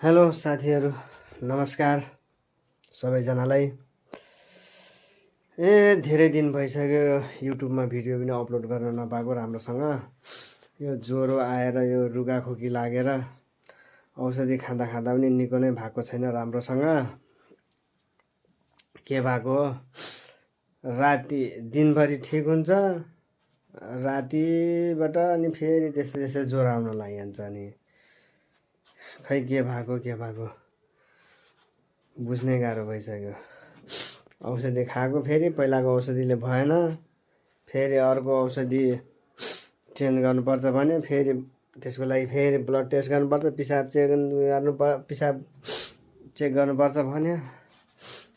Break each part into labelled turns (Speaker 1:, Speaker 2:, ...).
Speaker 1: Hello साथीहरू, नमस्कार सबैजनालाई। धेरै दिन भइसक्यो युट्युबमा भिडियो पनि अपलोड गर्न नपाएको राम्रोसँग। यो ज्वरो आएर यो रुगाखोकी लागेर औषधि खाँदा खाँदा पनि निको नै भएको छैन राम्रोसँग। के भएको हो, राति दिनभरि ठिक हुन्छ, रातिबाट अनि फेरि त्यस्तै ज्वरो आउन लागिहाल्छ। अनि खै के भएको बुझ्नै गाह्रो भइसक्यो। औषधि खाएको, फेरि पहिलाको औषधिले भएन, फेरि अर्को औषधि चेन्ज गर्नुपर्छ भने फेरि त्यसको लागि फेरि ब्लड टेस्ट गर्नुपर्छ, पिसाब चेक गर्नुपर्छ भने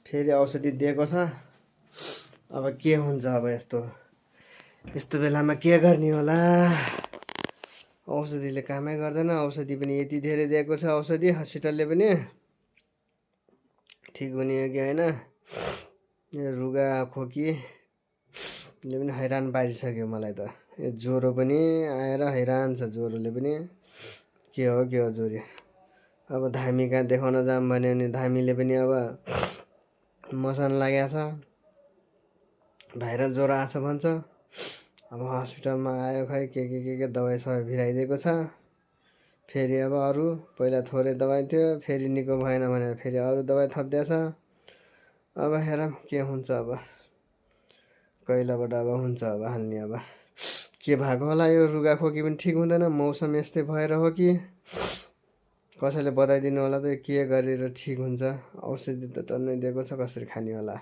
Speaker 1: फेरि औषधि दिएको छ। अब के हुन्छ, अब यस्तो बेलामा के गर्ने होला। औषधिले कामै गर्दैन, औषधि पनि यति धेरै दिएको छ औषधि हस्पिटलले पनि, ठिक हुने हो कि होइन। यो रुगा खोकीले पनि हैरान पारिसक्यो मलाई त। यो ज्वरो पनि आएर हैरान छ, ज्वरोले पनि। के हो ज्वरो। अब धामी कहाँ देखाउन जाऊँ भन्यो भने धामीले पनि अब मसान लागेको छ, भाइरल ज्वरो आछ भन्छ। अब हस्पिटलमा आयो, खै के दबाई सबाई भिराइदिएको छ। फेरि अब अरू पहिला थोरै दबाई थियो, फेरि निको भएन भनेर फेरि अरू दबाई थपिदिएछ। अब हेरौँ के हुन्छ। अब कहिलेबाट अब हुन्छ अब हाल्ने। अब के भएको होला, यो रुगाखोकी पनि ठिक हुँदैन, मौसम यस्तै भएर हो कि। कसैले बताइदिनु होला त के गरेर ठिक हुन्छ। औषधि त टन्नै दिएको छ, कसरी खाने होला।